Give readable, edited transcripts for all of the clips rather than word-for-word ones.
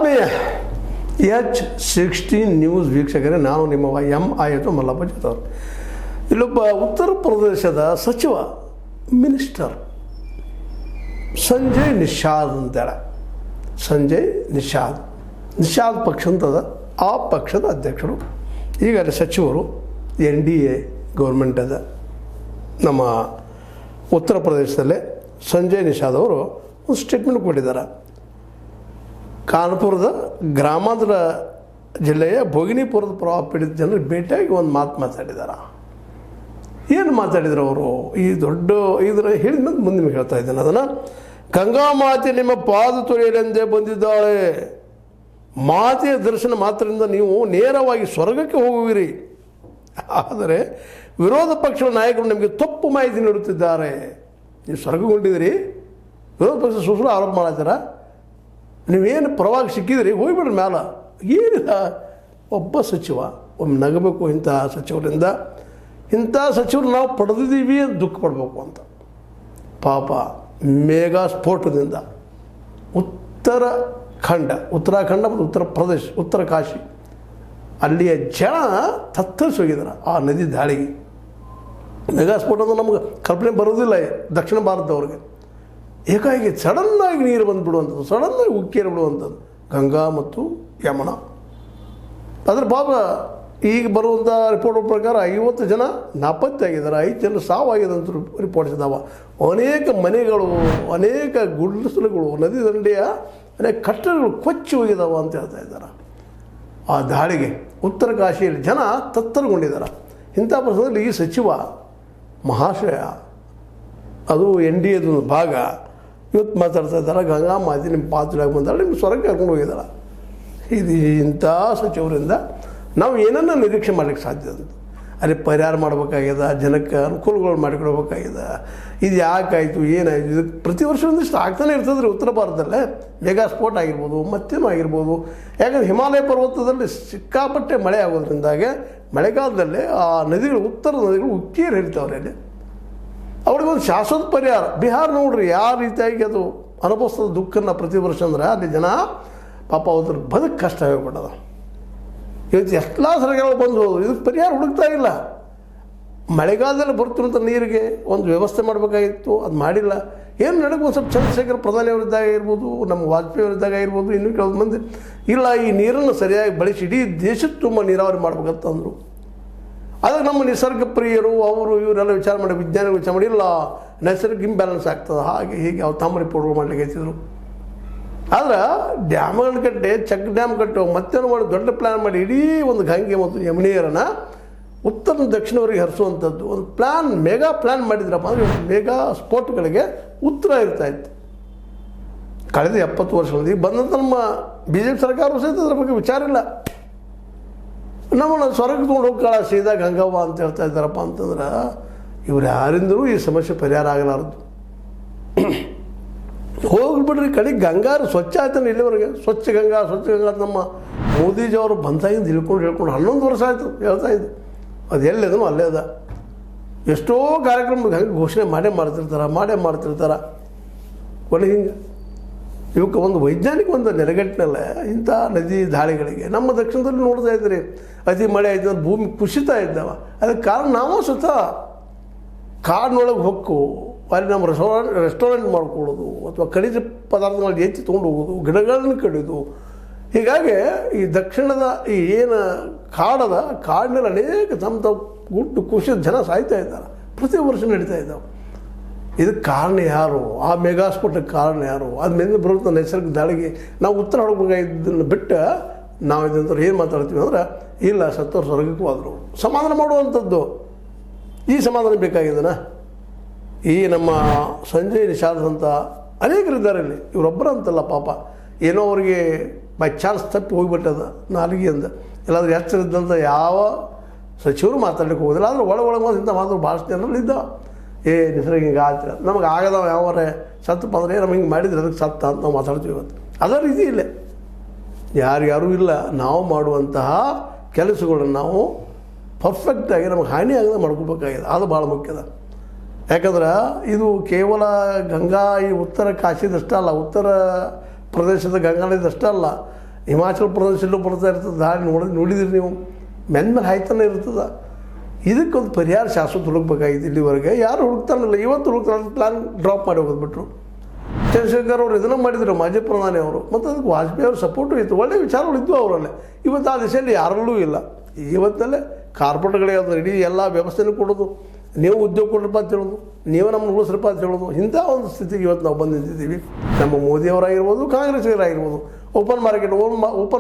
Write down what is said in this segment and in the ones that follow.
ಆತ್ಮೀಯ H16 news ವೀಕ್ಷಕರೇ, ನಾನು ನಿಮ್ಮ ಆಯಿತು ಮಲ್ಲಪ್ಪ ಜೊತೆಯವರು. ಇಲ್ಲೊಬ್ಬ ಉತ್ತರ ಪ್ರದೇಶದ ಸಚಿವ ಮಿನಿಸ್ಟರ್ ಸಂಜಯ್ ನಿಷಾದ್ ಅಂತೇಳಿ, ಸಂಜಯ್ ನಿಷಾದ್ ಪಕ್ಷ ಅಂತದ, ಆ ಪಕ್ಷದ ಅಧ್ಯಕ್ಷರು, ಈಗ ಅಲ್ಲಿ ಸಚಿವರು, NDA ಗೌರ್ಮೆಂಟ್ ಅದ ನಮ್ಮ ಉತ್ತರ ಪ್ರದೇಶದಲ್ಲೇ. ಸಂಜಯ್ ನಿಷಾದ್ ಅವರು ಒಂದು ಸ್ಟೇಟ್ಮೆಂಟ್ ಕೊಟ್ಟಿದ್ದಾರೆ. ಕಾನ್ಪುರದ ಗ್ರಾಮಾಂತರ ಜಿಲ್ಲೆಯ ಭೋಗಿನಿಪುರದ ಪ್ರವಾಹ ಪೀಡಿತ ಜನರಿಗೆ ಭೇಟಿಯಾಗಿ ಒಂದು ಮಾತಾಡಿದ್ದಾರೆ. ಏನು ಮಾತಾಡಿದ್ರು ಅವರು? ಈ ದೊಡ್ಡ ಇದನ್ನು ಹೇಳಿದ ಮೇಲೆ ಮುಂದೆ ನಿಮಗೆ ಹೇಳ್ತಾ ಇದ್ದೇನೆ ಅದನ್ನು. ಗಂಗಾ ಮಾತೆ ನಿಮ್ಮ ಪಾದ ತೊಳೆಯಲೆಂದೇ ಬಂದಿದ್ದಾಳೆ. ಮಾತೆಯ ದರ್ಶನ ಮಾತ್ರದಿಂದ ನೀವು ನೇರವಾಗಿ ಸ್ವರ್ಗಕ್ಕೆ ಹೋಗುವಿರಿ. ಆದರೆ ವಿರೋಧ ಪಕ್ಷದ ನಾಯಕರು ನಿಮಗೆ ತಪ್ಪು ಮಾಹಿತಿ ನೀಡುತ್ತಿದ್ದಾರೆ. ನೀವು ಸ್ವರ್ಗಗೊಂಡಿದ್ದೀರಿ, ವಿರೋಧ ಪಕ್ಷ ಸುಳ್ಳು ಆರೋಪ ಮಾಡತ್ತೀರ. ನೀವೇನು ಪರವಾಗಿ ಸಿಕ್ಕಿದ್ರಿ, ಹೋಗ್ಬಿಡ್ರಿ ಮ್ಯಾಲ. ಏನಿಲ್ಲ, ಒಬ್ಬ ಸಚಿವ ಒಮ್ಮೆ ನಗಬೇಕು. ಇಂಥ ಸಚಿವರಿಂದ, ಇಂಥ ಸಚಿವರು ನಾವು ಪಡೆದಿದ್ದೀವಿ ಅಂತ ದುಃಖ ಪಡಬೇಕು ಅಂತ. ಪಾಪ ಮೇಘಾ ಸ್ಫೋಟದಿಂದ ಉತ್ತರಾಖಂಡ ಮತ್ತು ಉತ್ತರ ಪ್ರದೇಶ, ಉತ್ತರ ಕಾಶಿ, ಅಲ್ಲಿಯ ಜನ ತತ್ತರಿಸಿ ಹೋಗಿದ್ದಾರೆ ಆ ನದಿ ದಾಳಿಗೆ. ಮೇಘಾ ಸ್ಫೋಟ ಅಂದ್ರೆ ನಮ್ಗೆ ಕಲ್ಪನೆ ಬರೋದಿಲ್ಲ ದಕ್ಷಿಣ ಭಾರತದವ್ರಿಗೆ. ಏಕಾಏಕಿ ಸಡನ್ನಾಗಿ ನೀರು ಬಂದುಬಿಡುವಂಥದ್ದು, ಸಡನ್ನಾಗಿ ಉಕ್ಕೇರಿ ಬಿಡುವಂಥದ್ದು ಗಂಗಾ ಮತ್ತು ಯಮುನಾ. ಅದ್ರ ಪಾಪ ಈಗ ಬರುವಂಥ ರಿಪೋರ್ಟ್ ಪ್ರಕಾರ 50 ಜನ ನಾಪತ್ತೆಯಾಗಿದ್ದಾರೆ, 5 ಜನ ಸಾವಾಗಿದೆ ಅಂತ ರಿಪೋರ್ಟ್ಸ್ ಇದ್ದಾವೆ. ಅನೇಕ ಮನೆಗಳು, ಅನೇಕ ಗುಡಿಸಲುಗಳು, ನದಿ ದಂಡೆಯ ಅನೇಕ ಕಟ್ಟಡಗಳು ಕೊಚ್ಚಿ ಹೋಗಿದ್ದಾವೆ ಅಂತ ಹೇಳ್ತಾ ಇದ್ದಾರೆ. ಆ ದಾಳಿಗೆ ಉತ್ತರ ಕಾಶಿಯಲ್ಲಿ ಜನ ತತ್ತರಗೊಂಡಿದ್ದಾರೆ. ಇಂಥ ಪ್ರಸಂಗದಲ್ಲಿ ಈ ಸಚಿವ ಮಹಾಶಯ, ಅದು NDAದ ಭಾಗ, ಇವತ್ತು ಮಾತಾಡ್ತಾ ಇದ್ದಾರೆ. ಗಂಗಾ ಮಾತೆ ನಿಮ್ಮ ಪಾತ್ರವಾಗಿ ಬಂದಾಳೆ, ನಿಮ್ಮ ಸ್ವರ್ಗಕ್ಕೆ ಕರ್ಕೊಂಡು ಹೋಗಿದ್ದಾರೆ. ಇದು ಇಂಥ ಸಚಿವರಿಂದ ನಾವು ಏನನ್ನ ನಿರೀಕ್ಷೆ ಮಾಡಲಿಕ್ಕೆ ಸಾಧ್ಯ ಅಂತ. ಅಲ್ಲಿ ಪರಿಹಾರ ಮಾಡಬೇಕಾಗ್ಯದ, ಜನಕ್ಕೆ ಅನುಕೂಲಗಳು ಮಾಡಿಕೊಡ್ಬೇಕಾಗ್ಯದ. ಇದು ಯಾಕಾಯಿತು, ಏನಾಯಿತು, ಇದಕ್ಕೆ ಪ್ರತಿ ವರ್ಷ ಒಂದಿಷ್ಟು ಆಗ್ತಾನೆ ಇರ್ತದೆ ರೀ ಉತ್ತರ ಭಾರತದಲ್ಲೇ. ಮೆಗಾ ಸ್ಫೋಟ ಆಗಿರ್ಬೋದು, ಮತ್ತೇನೂ ಆಗಿರ್ಬೋದು. ಯಾಕಂದರೆ ಹಿಮಾಲಯ ಪರ್ವತದಲ್ಲಿ ಸಿಕ್ಕಾಪಟ್ಟೆ ಮಳೆ ಆಗೋದ್ರಿಂದಾಗೆ ಮಳೆಗಾಲದಲ್ಲೇ ಆ ನದಿಗಳು, ಉತ್ತರ ನದಿಗಳು ಉಕ್ಕೇರಿ ಹರಿತಾವ್ರೆ. ಅಲ್ಲಿ ಅವ್ರಿಗೊಂದು ಶಾಶ್ವತ ಪರಿಹಾರ. ಬಿಹಾರ ನೋಡ್ರಿ ಯಾವ ರೀತಿಯಾಗಿ ಅದು ಅನುಭವಿಸ್ತದ ದುಃಖನ ಪ್ರತಿ ವರ್ಷ ಅಂದ್ರೆ, ಅಲ್ಲಿ ಜನ ಪಾಪ ಅವ್ರ ಬದುಕು ಕಷ್ಟ ಆಗಿಬಿಟ್ಟದ. ಇವತ್ತು ಎಲ್ಲ ಸರ್ಕಾರಗಳು ಬಂದು ಹೋದ್ರು, ಇದಕ್ಕೆ ಪರಿಹಾರ ಹುಡುಕ್ತಾ ಇಲ್ಲ. ಮಳೆಗಾಲದಲ್ಲಿ ಬರ್ತಿರೋಂಥ ನೀರಿಗೆ ಒಂದು ವ್ಯವಸ್ಥೆ ಮಾಡಬೇಕಾಗಿತ್ತು, ಅದು ಮಾಡಿಲ್ಲ. ಏನು ನಡೆದು ಒಂದು ಸ್ವಲ್ಪ ಚಂದ್ರಶೇಖರ್ ಪ್ರಧಾನಿಯವರಿದ್ದಾಗ ಇರ್ಬೋದು, ನಮ್ಮ ವಾಜಪೇಯಿ ಅವರಿದ್ದಾಗ ಇರ್ಬೋದು, ಇನ್ನೂ ಕೆಲವು ಮಂದಿ ಇಲ್ಲ, ಈ ನೀರನ್ನು ಸರಿಯಾಗಿ ಬಳಸಿ ಇಡೀ ದೇಶಕ್ಕೆ ತುಂಬ ನೀರಾವರಿ ಮಾಡ್ಬೇಕಂತಂದರು. ಅದಕ್ಕೆ ನಮ್ಮ ನಿಸರ್ಗ ಪ್ರಿಯರು ಅವರು ಇವರೆಲ್ಲ ವಿಚಾರ ಮಾಡಿ, ವಿಜ್ಞಾನಿಗಳು ವಿಚಾರ ಮಾಡಿ, ಇಲ್ಲ ನೈಸರ್ಗಿಕ ಇಂಬ್ಯಾಲೆನ್ಸ್ ಆಗ್ತದೆ, ಹಾಗೆ ಹೀಗೆ ಅವ್ರು ತಮ್ಮ ರಿಪೋರ್ಟ್ಗಳು ಮಾಡ್ಲಿಕ್ಕೆ ಹಚ್ಚಿದ್ರು. ಆದ್ರೆ ಡ್ಯಾಮ್ಗಳನ್ನ ಕಟ್ಟಿ, ಚೆಕ್ ಡ್ಯಾಮ್ ಕಟ್ಟು, ಮತ್ತೇನು ಮಾಡಿ ದೊಡ್ಡ ಪ್ಲ್ಯಾನ್ ಮಾಡಿ ಇಡೀ ಒಂದು ಗಂಗೆ ಮತ್ತು ಯಮುನೆಯರನ್ನು ಉತ್ತರ ದಕ್ಷಿಣವರೆಗೆ ಹರಿಸುವಂಥದ್ದು ಒಂದು ಪ್ಲ್ಯಾನ್, ಮೆಗಾ ಪ್ಲ್ಯಾನ್ ಮಾಡಿದ್ರಪ್ಪ ಅಂದರೆ ಮೆಗಾ ಸ್ಪೋರ್ಟ್ಗಳಿಗೆ ಉತ್ತರ ಇರ್ತಾಯಿತ್ತು. ಕಳೆದ 70 ವರ್ಷಗಳಲ್ಲಿ ಬಂದಂಥ ನಮ್ಮ BJP ಸರ್ಕಾರವು ಸಹಿತ ಅದ್ರ ಬಗ್ಗೆ ವಿಚಾರ ಇಲ್ಲ. ನಮ್ಮನ್ನು ಸ್ವರ್ಗಕ್ಕೆ ತೊಗೊಂಡು ಹೋಗ್ಕೊಳ್ಳೋ ಸೀದಾ ಗಂಗವ್ವ ಅಂತ ಹೇಳ್ತಾ ಇದ್ದಾರಪ್ಪ ಅಂತಂದ್ರೆ, ಇವ್ರು ಯಾರಿಂದಲೂ ಈ ಸಮಸ್ಯೆ ಪರಿಹಾರ ಆಗಲಾರದು. ಹೋಗ್ಬಿಡ್ರಿ ಕಡೆಗೆ ಗಂಗಾರು ಸ್ವಚ್ಛ ಆಯ್ತಾನೆ ಇಲ್ಲಿವರೆಗೆ. ಸ್ವಚ್ಛ ಗಂಗಾ ನಮ್ಮ ಮೋದಿಜಿಯವರು ಬಂದಾಗಿಂದ ಹೇಳ್ಕೊಂಡು 11 ವರ್ಷ ಆಯಿತು ಹೇಳ್ತಾಯಿದ್ದು. ಅದು ಎಲ್ಲಿದನೋ ಅಲ್ಲೇ ಅದ. ಎಷ್ಟೋ ಕಾರ್ಯಕ್ರಮ ಹಂಗೆ ಘೋಷಣೆ ಮಾಡೇ ಮಾಡ್ತಿರ್ತಾರೆ. ಒಳ್ಳೆ ಹಿಂಗೆ ಇವಕ್ಕೆ ಒಂದು ವೈಜ್ಞಾನಿಕ ಒಂದು ನೆಲೆಗಟ್ಟಿನಲ್ಲೇ ಇಂಥ ನದಿ ದಾಳಿಗಳಿಗೆ ನಮ್ಮ ದಕ್ಷಿಣದಲ್ಲಿ ನೋಡ್ತಾ ಇದ್ರಿ, ಅತಿ ಮಳೆ ಆಯ್ತು ಅಂದ್ರೆ ಭೂಮಿ ಕುಸಿತಾ ಇದ್ದಾವ. ಅದಕ್ಕೆ ಕಾರಣ ನಾವು ಸ್ವತಃ ಕಾಡಿನೊಳಗೆ ಹೊಕ್ಕು ಅಲ್ಲಿ ನಮ್ಮ ರೆಸ್ಟೋರೆಂಟ್ ಮಾಡ್ಕೊಳ್ಳೋದು, ಅಥವಾ ಖನಿಜ ಪದಾರ್ಥಗಳನ್ನ ಎತ್ತಿ ತೊಗೊಂಡು ಹೋಗೋದು, ಗಿಡಗಳನ್ನು ಕಡಿಯೋದು. ಹೀಗಾಗಿ ಈ ದಕ್ಷಿಣದ ಈ ಏನು ಕಾಡಿನಲ್ಲಿ ಅನೇಕ ತಮ್ಮ ಗುಟ್ಟು ಕುಸಿದ ಜನ ಸಾಯ್ತಾ ಇದ್ದಾರೆ, ಪ್ರತಿ ವರ್ಷ ನಡೀತಾ ಇದ್ದಾವೆ. ಇದಕ್ಕೆ ಕಾರಣ ಯಾರು? ಆ ಮೆಗಾಸ್ಫೋಟಕ್ಕೆ ಕಾರಣ ಯಾರು? ಅದ್ಮೇಲೆ ಬರುವಂಥ ನೈಸರ್ಗಿಕ ದಾಳಿಗೆ ನಾವು ಉತ್ತರ ಹುಡುಗಇದನ್ನು ಬಿಟ್ಟು ನಾವು ಇದಂಥವ್ರು ಏನು ಮಾತಾಡ್ತೀವಿ ಅಂದ್ರೆ, ಇಲ್ಲ ಸತ್ತವ್ರು ಸ್ವರ್ಗಕ್ಕೂ ಆದರು ಸಮಾಧಾನ ಮಾಡುವಂಥದ್ದು. ಈ ಸಮಾಧಾನ ಬೇಕಾಗಿದ್ದಾನ? ಈ ನಮ್ಮ ಸಂಜಯ್ ನಿಷಾದ್ ಅಂತ ಅನೇಕರಿದ್ದಾರೆ ಇಲ್ಲಿ, ಇವರೊಬ್ಬರ ಅಂತಲ್ಲ ಪಾಪ. ಏನೋ ಅವ್ರಿಗೆ ಬೈ ಚಾನ್ಸ್ ತಪ್ಪಿ ಹೋಗಿಬಿಟ್ಟದ ನಾಲಿಗೆ ಅಂದ. ಎಲ್ಲಾದ್ರೂ ಎಚ್ಚರಿದ್ದಂಥ ಯಾವ ಸಚಿವರು ಮಾತಾಡ್ಲಿಕ್ಕೆ ಹೋಗೋದಿಲ್ಲ. ಆದರೆ ಒಳಗೆ ಇಂಥ ಮಾತು ಭಾಳಷ್ಟು ಜನರಲ್ಲಿ ಇದ್ದ. ನಿಸರ್ಗ ಹಿಂಗೆ ಆಗ್ತಿಲ್ಲ, ನಮಗೆ ಆಗದವ ಯಾವರೇ ಸತ್ತಪ್ಪ ಅಂದರೆ ನಮ್ಗೆ ಹಿಂಗೆ ಮಾಡಿದ್ರೆ ಅದಕ್ಕೆ ಸತ್ತ ಅಂತ ನಾವು ಮಾತಾಡ್ತೀವಿ ಇವತ್ತು. ಅದೇ ರೀತಿ ಇಲ್ಲ, ಯಾರ್ಯಾರೂ ಇಲ್ಲ. ನಾವು ಮಾಡುವಂತಹ ಕೆಲಸಗಳನ್ನು ನಾವು ಪರ್ಫೆಕ್ಟಾಗಿ ನಮಗೆ ಹಾನಿ ಆಗದೆ ಮಾಡ್ಕೋಬೇಕಾಗಿದೆ, ಅದು ಭಾಳ ಮುಖ್ಯದ. ಯಾಕಂದ್ರೆ ಇದು ಕೇವಲ ಗಂಗಾ ಈ ಉತ್ತರ ಕಾಶಿದಷ್ಟೇ ಅಲ್ಲ, ಉತ್ತರ ಪ್ರದೇಶದ ಗಂಗಾ ನದಿದಷ್ಟೇ ಅಲ್ಲ, ಹಿಮಾಚಲ ಪ್ರದೇಶಲ್ಲೂ ಬರ್ತಾ ಇರ್ತದೆ, ದಾರಿ ನೋಡಿದ್ರಿ ನೀವು, ಮೇಲೆ ಹಾಯ್ತಾನೆ ಇರ್ತದೆ. ಇದಕ್ಕೊಂದು ಪರಿಹಾರ ಶಾಶ್ವತ ಹುಡುಕ್ಬೇಕಾಗಿತ್ತು. ಇಲ್ಲಿವರೆಗೆ ಯಾರು ಹುಡುಕ್ತಾನಲ್ಲ, ಇವತ್ತು ಹುಡುಕ್ತಾನೆ ಪ್ಲಾನ್ ಡ್ರಾಪ್ ಮಾಡಿ ಹೋಗೋದ್ಬಿಟ್ರು. ಚಂದ್ರಶೇಖರ್ ಅವರು ಇದನ್ನು ಮಾಡಿದರು, ಮಾಜಿ ಪ್ರಧಾನಿ ಅವರು, ಮತ್ತು ಅದಕ್ಕೆ ವಾಜಪೇಯಿ ಅವ್ರ ಸಪೋರ್ಟು ಇತ್ತು, ಒಳ್ಳೆಯ ವಿಚಾರಗಳಿದ್ದು ಅವರಲ್ಲೇ. ಇವತ್ತು ಆ ದಿಶೆಯಲ್ಲಿ ಯಾರಲ್ಲೂ ಇಲ್ಲ. ಇವತ್ತಲ್ಲೇ ಕಾರ್ಪೊರೇಟ್ಗಳಿಗೆ ಅದು ಇಡೀ ಎಲ್ಲ ವ್ಯವಸ್ಥೆನೂ ಕೊಡೋದು, ನೀವು ಉದ್ಯೋಗ ಕೊಡ್ರಪ್ಪ ಅಂತ ಹೇಳೋದು, ನೀವು ನಮ್ಮನ್ನು ಉಳಿಸ್ರಪ್ಪ ಅಂತ ಹೇಳೋದು, ಇಂಥ ಒಂದು ಸ್ಥಿತಿಗೆ ಇವತ್ತು ನಾವು ಬಂದು ನಿಂತಿದ್ದೀವಿ. ನಮ್ಮ ಮೋದಿಯವರಾಗಿರ್ಬೋದು, ಕಾಂಗ್ರೆಸ್ಸಿಗರಾಗಿರ್ಬೋದು, ಓಪನ್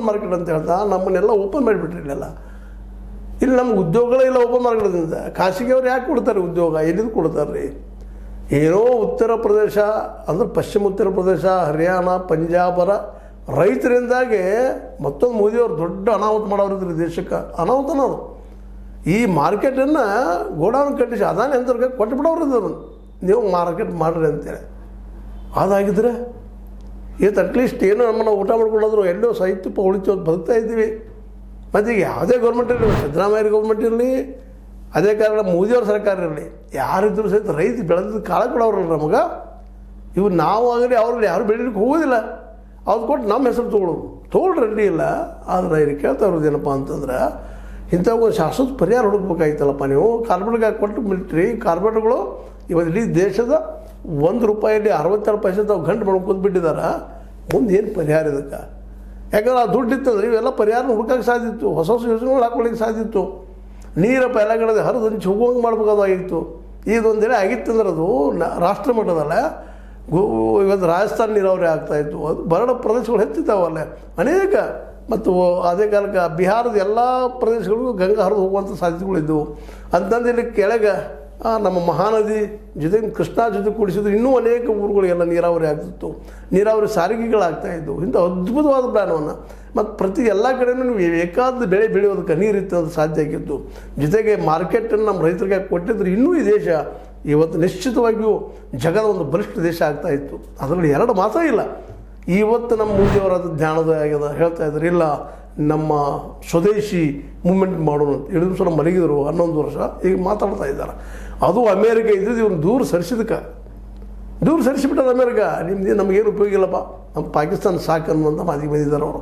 ಮಾರ್ಕೆಟ್ ಅಂತ ಹೇಳ್ತಾ ನಮ್ಮನ್ನೆಲ್ಲ ಓಪನ್ ಮಾಡಿಬಿಟ್ರಿಲ್ಲ. ಇಲ್ಲಿ ನಮ್ಗೆ ಉದ್ಯೋಗಗಳೇ ಇಲ್ಲ ಓಪನ್ ಮಾರ್ಕೆಟ್ದಿಂದ. ಖಾಸಗಿಯವ್ರು ಯಾಕೆ ಕೊಡ್ತಾರೆ ಉದ್ಯೋಗ? ಎಲ್ಲಿಂದ ಕೊಡ್ತಾರೆ ರೀ? ಏನೋ ಉತ್ತರ ಪ್ರದೇಶ ಅಂದರೆ ಪಶ್ಚಿಮ ಉತ್ತರ ಪ್ರದೇಶ, ಹರಿಯಾಣ, ಪಂಜಾಬರ ರೈತರಿಂದಾಗಿ ಮತ್ತೊಂದು ಮೋದಿಯವರು ದೊಡ್ಡ ಅನಾಹುತ ಮಾಡೋರಿದ್ರು ದೇಶಕ್ಕೆ. ಅನಾಹುತನ ಅದು. ಈ ಮಾರ್ಕೆಟನ್ನು ಗೋಡೌನ್ ಕಟ್ಟಿಸಿ ಅದಾನೆ ಅಂತರ್ಗೆ ಕೊಟ್ಟು ಬಿಡೋರಿದ್ರು, ನೀವು ಮಾರ್ಕೆಟ್ ಮಾಡಿರಿ ಅಂತೇಳಿ. ಅದಾಗಿದ್ರೆ ಇವತ್ತು ಅಟ್ಲೀಸ್ಟ್ ಏನೋ ನಮ್ಮನ್ನು ಊಟ ಮಾಡ್ಕೊಂಡಾದ್ರು ಎಲ್ಲೋ ಸಾಹಿತ್ಯಪ್ಪ ಉಳಿತು ಬದುಕ್ತಾ ಇದ್ದೀವಿ. ಮತ್ತು ಈಗ ಯಾವುದೇ ಗೌರ್ಮೆಂಟ್ ಇರಲಿ, ಸಿದ್ದರಾಮಯ್ಯ ಗೌರ್ಮೆಂಟ್ ಇರಲಿ, ಅದೇ ಕಾರಣ ಮೋದಿಯವ್ರ ಸರ್ಕಾರ ಇರಲಿ, ಯಾರಿದ್ದರೂ ಸಹಿತ ರೈತ ಬೆಳೆದ ಕಾಳ ಕೊಡೋರಲ್ಲ ನಮಗೆ. ಇವು ನಾವು ಆಗಲಿ ಅವ್ರಲ್ಲಿ ಯಾರು ಬೆಳೀಲಿಕ್ಕೆ ಹೋಗೋದಿಲ್ಲ. ಅವ್ರು ಕೊಟ್ಟು ನಮ್ಮ ಹೆಸರು ತೊಗೊಳ್ರಿ ರೆಡಿ ಇಲ್ಲ. ಆದರೆ ಇಲ್ಲಿ ಕೇಳ್ತಾ ಇರೋದು ಏನಪ್ಪ ಅಂತಂದ್ರೆ, ಇಂಥ ಒಂದು ಶಾಶ್ವತ ಪರಿಹಾರ ಹುಡುಕ್ಬೇಕಾಗಿತ್ತಲ್ಲಪ್ಪ. ನೀವು ಕಾರ್ಪೊರೇಟ್ಗೆ ಕೊಟ್ಟು ಬಿಟ್ರಿ. ಕಾರ್ಪೊರೇಟ್ಗಳು ಇವತ್ತು ಇಡೀ ದೇಶದ ₹1 62 ಪೈಸೆ ತಾವು ಗಂಟು ಮಾಡ್ಕೊಂಡು ಬಿಟ್ಟಿದ್ದಾರೆ. ಮುಂದೆ ಏನು ಪರಿಹಾರ ಇದಕ್ಕೆ? ಯಾಕಂದ್ರೆ ಆ ದುಡ್ಡು ಇತ್ತಂದ್ರೆ ಇವೆಲ್ಲ ಪರಿಹಾರ ಹುಡುಕಕ್ಕೆ ಸಾಧ್ಯ ಇತ್ತು, ಹೊಸ ಹೊಸ ಯೋಜನೆಗಳು ಹಾಕೊಳ್ಳಿಕ್ಕೆ ಸಾಧ್ಯ ಇತ್ತು. ನೀರಪ್ಪ ಎಲ್ಲ ಕಡೆ ಹರಿದು ಹಂಚಿ ಹೋಗುವಂಗೆ ಮಾಡ್ಬೇಕಾಗಿತ್ತು. ಇದೊಂದೇಳೆ ಆಗಿತ್ತಂದ್ರೆ ಅದು ರಾಷ್ಟ್ರ ಮಟ್ಟದಲ್ಲ. ಇವತ್ತು ರಾಜಸ್ಥಾನ ನೀರಾವರಿ ಆಗ್ತಾಯಿತ್ತು, ಅದು ಬರಡು ಪ್ರದೇಶಗಳು ಹೆಚ್ಚಿದ್ದಾವಲ್ಲ ಅನೇಕ. ಮತ್ತು ಅದೇ ಕಾಲಕ್ಕೆ ಬಿಹಾರದ ಎಲ್ಲ ಪ್ರದೇಶಗಳಿಗೂ ಗಂಗಾ ಹರಿದು ಹೋಗುವಂಥ ಸಾಧ್ಯತೆಗಳಿದ್ದವು. ಅಂತಂದು ಇಲ್ಲಿ ಕೆಳಗೆ ನಮ್ಮ ಮಹಾನದಿ ಜೊತೆಗೆ ಕೃಷ್ಣಾ ಜೊತೆ ಕೂಡಿಸಿದ್ರೆ ಇನ್ನೂ ಅನೇಕ ಊರುಗಳಿಗೆಲ್ಲ ನೀರಾವರಿ ಆಗ್ತಿತ್ತು, ನೀರಾವರಿ ಸಾರಿಗೆಗಳಾಗ್ತಾಯಿದ್ದವು. ಇಂಥ ಅದ್ಭುತವಾದ ಪ್ಲ್ಯಾನವನ್ನು ಮತ್ತು ಪ್ರತಿ ಎಲ್ಲ ಕಡೆಯೂ ನೀವು ಬೇಕಾದ ಬೆಳೆ ಬೆಳೆಯೋದಕ್ಕೆ ನೀರಿತ್ತು, ಅದು ಸಾಧ್ಯ ಆಗಿತ್ತು. ಜೊತೆಗೆ ಮಾರ್ಕೆಟನ್ನು ನಮ್ಮ ರೈತರಿಗೆ ಕೊಟ್ಟಿದ್ರೆ ಇನ್ನೂ ಈ ದೇಶ ಇವತ್ತು ನಿಶ್ಚಿತವಾಗಿಯೂ ಜಗದ ಒಂದು ಬಲಿಷ್ಠ ದೇಶ ಆಗ್ತಾಯಿತ್ತು. ಅದರಲ್ಲಿ ಎರಡು ಮಾತೇ ಇಲ್ಲ. ಇವತ್ತು ನಮ್ಮ ಮೋದಿಯವರಾದ ಜ್ಞಾನೋದಯ ಆಗ್ಯದ, ಹೇಳ್ತಾ ಇದ್ದಾರೆ ಇಲ್ಲ ನಮ್ಮ ಸ್ವದೇಶಿ ಮೂಮೆಂಟ್ ಮಾಡೋಣ ಅಂತ. 7 ದಿವಸ ಮಲಗಿದರು 11 ವರ್ಷ, ಈಗ ಮಾತಾಡ್ತಾ ಇದ್ದಾರೆ. ಅದು ಅಮೇರಿಕ ಇದ್ದಿದ್ದು ಇವ್ನು ದೂರ ಸರಿಸಿಬಿಟ್ಟದ ಅಮೇರಿಕ. ನಿಮ್ದು ನಮಗೇನು ಉಪಯೋಗ ಇಲ್ಲಪ್ಪ, ನಮ್ಮ ಪಾಕಿಸ್ತಾನ ಸಾಕು ಅನ್ನುವಂಥ ಮಾತಿಗೆ ಬಂದಿದ್ದಾರೆ ಅವರು.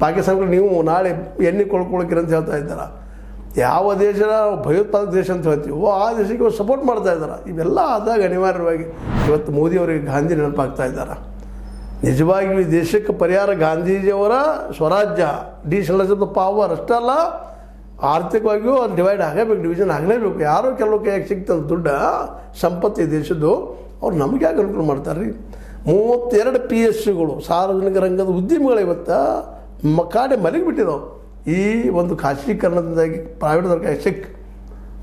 ಪಾಕಿಸ್ತಾನಕ್ಕೆ ನೀವು ನಾಳೆ ಎಣ್ಣೆ ಕೊಳ್ಕೊಳಕಿರ ಅಂತ ಹೇಳ್ತಾ ಇದ್ದಾರೆ. ಯಾವ ದೇಶನ ಭಯೋತ್ಪಾದಕ ದೇಶ ಅಂತ ಹೇಳ್ತೀವೋ ಆ ದೇಶಕ್ಕೆ ಇವರು ಸಪೋರ್ಟ್ ಮಾಡ್ತಾ ಇದ್ದಾರೆ. ಇವೆಲ್ಲ ಆದಾಗ ಅನಿವಾರ್ಯವಾಗಿ ಇವತ್ತು ಮೋದಿಯವರಿಗೆ ಗಾಂಧಿ ನೆನಪಾಗ್ತಾ ಇದ್ದಾರೆ. ನಿಜವಾಗಿಯೂ ಈ ದೇಶಕ್ಕೆ ಪರಿಹಾರ ಗಾಂಧೀಜಿಯವರ ಸ್ವರಾಜ್ಯ, ಡಿಸೆಂಟ್ರಲೈಸ್ಡ್ ಪವರ್ ಅಷ್ಟೇ ಅಲ್ಲ, ಆರ್ಥಿಕವಾಗಿಯೂ ಅದು ಡಿವೈಡ್ ಆಗಬೇಕು, ಡಿವಿಷನ್ ಆಗಲೇಬೇಕು. ಯಾರೋ ಕೆಲವು ಕೈಯಾಗಿ ಸಿಗ್ತದೆ ದುಡ್ಡು ಸಂಪತ್ತು ಈ ದೇಶದ್ದು, ಅವ್ರು ನಮಗೆ ಯಾಕೆ ಅನುಕೂಲ ಮಾಡ್ತಾರೆ ರೀ? 32 PSUಗಳು ಸಾರ್ವಜನಿಕ ರಂಗದ ಉದ್ಯಮಿಗಳು ಇವತ್ತು ಕಾಡೆ ಮಲಗಿಬಿಟ್ಟಿದ್ದಾವೆ. ಈ ಒಂದು ಖಾಸಗೀಕರಣದಿಂದಾಗಿ ಪ್ರೈವೇಟ್ದವ್ರಿಗೆ ಸಿಕ್.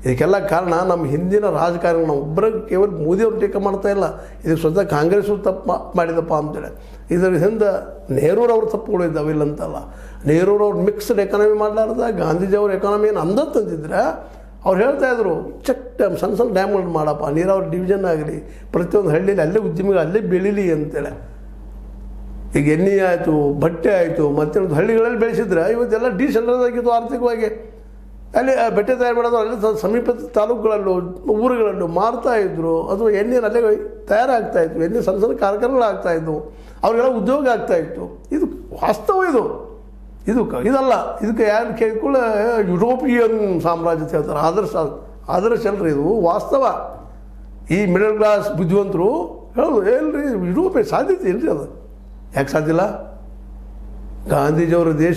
ಇದಕ್ಕೆಲ್ಲ ಕಾರಣ ನಮ್ಮ ಹಿಂದಿನ ರಾಜಕಾರಣ. ನಾವು ಒಬ್ಬರ ಕೇವಲ ಮೋದಿಯವ್ರು ಟೀಕೆ ಮಾಡ್ತಾ ಇಲ್ಲ, ಇದಕ್ಕೆ ಸ್ವತಃ ಕಾಂಗ್ರೆಸ್ಸು ತಪ್ಪು ಮಾಡಿದಪ್ಪ ಅಂತೇಳಿ. ಇದರ ಹಿಂದೆ ನೆಹರೂರವ್ರ ತಪ್ಪುಗಳು ಇದ್ದಾವೆ, ಇಲ್ಲಂತಲ್ಲ. ನೆಹರೂರವ್ರು ಮಿಕ್ಸ್ಡ್ ಎಕಾನಮಿ ಮಾಡಲಾರ್ದ ಗಾಂಧೀಜಿಯವ್ರ ಎಕಾನಮಿಯನ್ನು ಅಂದತ್ತಂತಿದ್ರೆ ಅವ್ರು ಹೇಳ್ತಾಯಿದ್ರು ಚೆಕ್ ಡ್ಯಾಮ್, ಸಣ್ಣ ಡ್ಯಾಮ್ಗಳು ಮಾಡಪ್ಪ, ನೀರಾವರಿ ಡಿವಿಷನ್ ಆಗಲಿ, ಪ್ರತಿಯೊಂದು ಹಳ್ಳಿಯಲ್ಲಿ ಅಲ್ಲೇ ಉದ್ಯಮಿಗಳು ಅಲ್ಲೇ ಬೆಳೀಲಿ ಅಂತೇಳಿ. ಈಗ ಎಣ್ಣೆ ಆಯಿತು, ಬಟ್ಟೆ ಆಯಿತು, ಮತ್ತೊಂದು ಹಳ್ಳಿಗಳಲ್ಲಿ ಬೆಳೆಸಿದ್ರೆ ಇವತ್ತೆಲ್ಲ ಡಿಸೆಂಟ್ರಲೈಸ್ ಆಗಿತ್ತು ಆರ್ಥಿಕವಾಗಿ. ಅಲ್ಲಿ ಬಟ್ಟೆ ತಯಾರು ಮಾಡೋದು ಅಲ್ಲಿ ಸಮೀಪದ ತಾಲೂಕುಗಳಲ್ಲೂ ಊರುಗಳಲ್ಲೂ ಮಾರ್ತಾಯಿದ್ರು. ಅದು ಎಣ್ಣೆನ ಅಲ್ಲೇ ತಯಾರಾಗ್ತಾಯಿತ್ತು, ಎಣ್ಣೆ ಸಣ್ಣ ಕಾರ್ಖಾನೆಗಳಾಗ್ತಾಯಿದ್ವು, ಅವ್ರಿಗೆಲ್ಲ ಉದ್ಯೋಗ ಆಗ್ತಾಯಿತ್ತು. ಇದು ವಾಸ್ತವ. ಇದಲ್ಲ. ಇದಕ್ಕೆ ಯಾರು ಕೇಳಿಕೊಳ್ಳ ಯುರೋಪಿಯನ್ ಸಾಮ್ರಾಜ್ಯ ಅಂತ ಹೇಳ್ತಾರೆ. ಆದರ್ಶ ಅಲ್ರಿ, ಇದು ವಾಸ್ತವ. ಈ ಮಿಡಲ್ ಕ್ಲಾಸ್ ಬುದ್ಧಿವಂತರು ಹೇಳೋದು ಏನ್ರಿ ಯುರೋಪಿಯ ಸಾಧ್ಯತೆ ಇಲ್ರಿ. ಅದು ಯಾಕೆ ಸಾಧ್ಯ ಇಲ್ಲ? ಗಾಂಧೀಜಿಯವರು ದೇಶ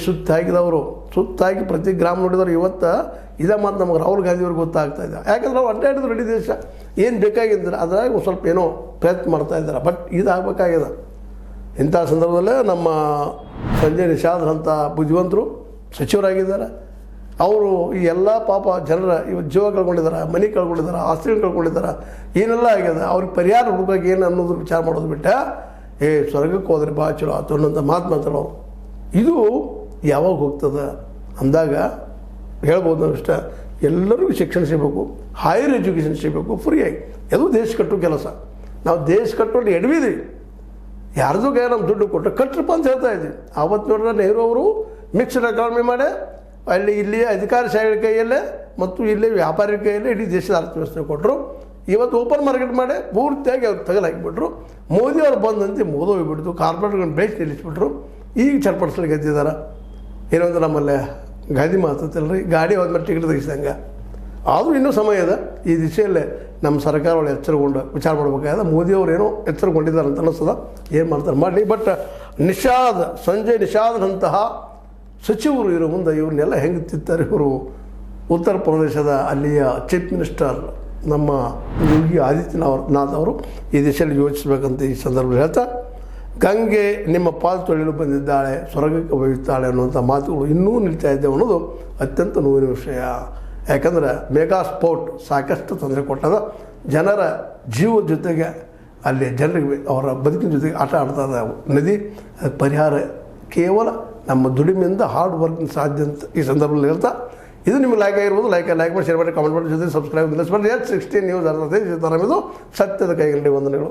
ಸುತ್ತಾಗಿ ಪ್ರತಿ ಗ್ರಾಮ ನೋಡಿದವರು ಇವತ್ತು ಇದೇ ಮಾತು ನಮಗೆ ರಾಹುಲ್ ಗಾಂಧಿಯವ್ರಿಗೆ ಗೊತ್ತಾಗ್ತಾ ಇದೆ. ಯಾಕಂದ್ರೆ ಅವ್ರು ಅಡ್ಡಾಡಿದ್ರು ಇಡೀ ದೇಶ ಏನು ಬೇಕಾಗಿದ್ದರೆ ಅದ್ರಾಗ ಒಂದು ಸ್ವಲ್ಪ ಏನೋ ಪ್ರಯತ್ನ ಮಾಡ್ತಾ ಇದ್ದಾರೆ. ಬಟ್ ಇದಾಗಬೇಕಾಗಿದೆ. ಇಂಥ ಸಂದರ್ಭದಲ್ಲೇ ನಮ್ಮ ಸಂಜಯ್ ನಿಷಾದ್ರಂಥ ಬುದ್ಧಿವಂತರು ಸಚಿವರಾಗಿದ್ದಾರೆ. ಅವರು ಈ ಎಲ್ಲ ಪಾಪ ಜನರ ಇವತ್ತು ಜೀವ ಕಳ್ಕೊಂಡಿದ್ದಾರೆ, ಮನೆ ಕಳ್ಕೊಂಡಿದ್ದಾರೆ, ಆಸ್ತಿಗಳು ಕಳ್ಕೊಂಡಿದ್ದಾರೆ, ಏನೆಲ್ಲ ಆಗಿದೆ. ಅವ್ರಿಗೆ ಪರಿಹಾರ ಹುಡುಕಾಗಿ ಏನು ಅನ್ನೋದು ವಿಚಾರ ಮಾಡೋದು ಬಿಟ್ಟು ಸ್ವರ್ಗಕ್ಕೆ ಹೋದ್ರೆ ಭಾಳ ಚಲೋ ಆಯ್ತು ಅನ್ನೋಂಥ ಮಾತು ಮಾತಾಡೋರು. ಇದು ಯಾವಾಗ ಹೋಗ್ತದೆ ಅಂದಾಗ ಹೇಳ್ಬೋದು ನಾವು ಇಷ್ಟ, ಎಲ್ಲರಿಗೂ ಶಿಕ್ಷಣ ಸಿಗಬೇಕು, ಹೈಯರ್ ಎಜುಕೇಷನ್ ಸಿಗಬೇಕು ಫ್ರೀಯಾಗಿ. ಅದು ದೇಶ ಕಟ್ಟೋ ಕೆಲಸ. ನಾವು ದೇಶ ಕಟ್ಟೋದು ಎಡವಿದ್ವಿ, ಯಾರ್ದು ಕೈ ನಮ್ಮ ದುಡ್ಡು ಕೊಟ್ಟು ಕಟ್ರಪ್ಪ ಅಂತ ಹೇಳ್ತಾ ಇದ್ವಿ. ಆವತ್ತು ನೋಡಿದ್ರೆ ನೆಹರು ಅವರು ಮಿಕ್ಸ್ಡ್ ಎಕಾನಮಿ ಮಾಡಿ ಅಲ್ಲಿ ಇಲ್ಲಿ ಅಧಿಕಾರಶಾಹಿಗಳ ಕೈಯಲ್ಲೇ ಮತ್ತು ಇಲ್ಲಿ ವ್ಯಾಪಾರಿಗಳ ಕೈಯಲ್ಲೇ ಇಡೀ ದೇಶದ ಅರ್ಥವ್ಯವಸ್ಥೆ ಕೊಟ್ಟರು. ಇವತ್ತು ಓಪನ್ ಮಾರ್ಕೆಟ್ ಮಾಡಿ ಪೂರ್ತಿಯಾಗಿ ಅವ್ರು ತಗಲಾಕಿಬಿಟ್ರು. ಮೋದಿಯವ್ರು ಬಂದಂತೆ ಹೋಗಿಬಿಡ್ತು. ಕಾರ್ಪೊರೇಟ್ಗಳನ್ನ ಬೆಳೆಸಿ ನಿಲ್ಲಿಸ್ಬಿಟ್ರು. ಈಗ ಚರ್ಪಡಿಸ್ಲಿಕ್ಕೆ ಎದ್ದಿದ್ದಾರೆ. ಏನೋ ಅಂದ್ರೆ ನಮ್ಮಲ್ಲೇ ಗಾದಿ ಮಾತಲ್ಲ ರೀ, ಗಾಡಿ ಹೋದ್ಮೇಲೆ ಟಿಕೆಟ್ ತೆಗಿಸ್ದಂಗೆ. ಆದರೂ ಇನ್ನೂ ಸಮಯ ಇದೆ. ಈ ದಿಶೆಯಲ್ಲೇ ನಮ್ಮ ಸರ್ಕಾರಗಳು ಎಚ್ಚರಗೊಂಡು ವಿಚಾರ ಮಾಡಬೇಕಾದ. ಮೋದಿಯವರು ಏನೋ ಎಚ್ಚರಗೊಂಡಿದ್ದಾರೆ ಅಂತ ಅನ್ನಿಸ್ತದ. ಏನು ಮಾಡ್ತಾರೆ ಮಾಡಲಿ. ಬಟ್ ಸಂಜಯ್ ನಿಷಾದ್ನಂತಹ ಸಚಿವರು ಇರೋ ಮುಂದೆ ಇವ್ರನ್ನೆಲ್ಲ ಹೆಂಗೆ ತಿತ್ತಾರೆ ಇವರು. ಉತ್ತರ ಪ್ರದೇಶದ ಅಲ್ಲಿಯ ಚೀಫ್ ಮಿನಿಸ್ಟರ್ ನಮ್ಮ ಯೋಗಿ ಆದಿತ್ಯನಾಥ್ ಅವರು ಈ ದಿಶೆಯಲ್ಲಿ ಯೋಚಿಸಬೇಕಂತ ಈ ಸಂದರ್ಭದಲ್ಲಿ ಹೇಳ್ತಾ, ಗಂಗೆ ನಿಮ್ಮ ಪಾದ ತೊಳೆಯಲು ಬಂದಿದ್ದಾಳೆ, ಸ್ವರ್ಗಕ್ಕೆ ಒಯ್ಯುತ್ತಾಳೆ ಅನ್ನುವಂಥ ಮಾತುಗಳು ಇನ್ನೂ ನಿಲ್ತಾ ಇದ್ದೇವೆ ಅನ್ನೋದು ಅತ್ಯಂತ ನೋವಿನ ವಿಷಯ. ಯಾಕಂದ್ರೆ ಮೆಗಾ ಸ್ಪೋರ್ಟ್ ಸಾಕಷ್ಟು ತೊಂದರೆ ಕೊಟ್ಟದ. ಜನರ ಜೀವದ ಜೊತೆಗೆ ಅಲ್ಲಿ ಜನರಿಗೆ ಅವರ ಬದುಕಿನ ಜೊತೆಗೆ ಆಟ ಆಡ್ತಾ ಇದ್ದಾವೆ ನದಿ. ಅದಕ್ಕೆ ಪರಿಹಾರ ಕೇವಲ ನಮ್ಮ ದುಡಿಮೆಯಿಂದ ಹಾರ್ಡ್ ವರ್ಕಿಂಗ್ ಸಾಧ್ಯ ಅಂತ ಈ ಸಂದರ್ಭದಲ್ಲಿ ಹೇಳ್ತಾ, ಇದು ನಿಮಗೆ ಲೈಕ್ ಆಗಿರ್ಬೋದು. ಲೈಕ್ ಮಾಡಿ, ಶೇರ್ ಮಾಡಿ, ಕಾಮೆಂಟ್ ಮಾಡಿ, ಜೊತೆ ಸಬ್ಸ್ಕ್ರೈಬ್ ನಿಲ್ಲಿಸಬೇಡಿ. H16 ನ್ಯೂಸ್ ಅರ್ಥ ಇದು ಸತ್ಯದ ಕೈಗಂಡಿ ವಂದನೆಗಳು.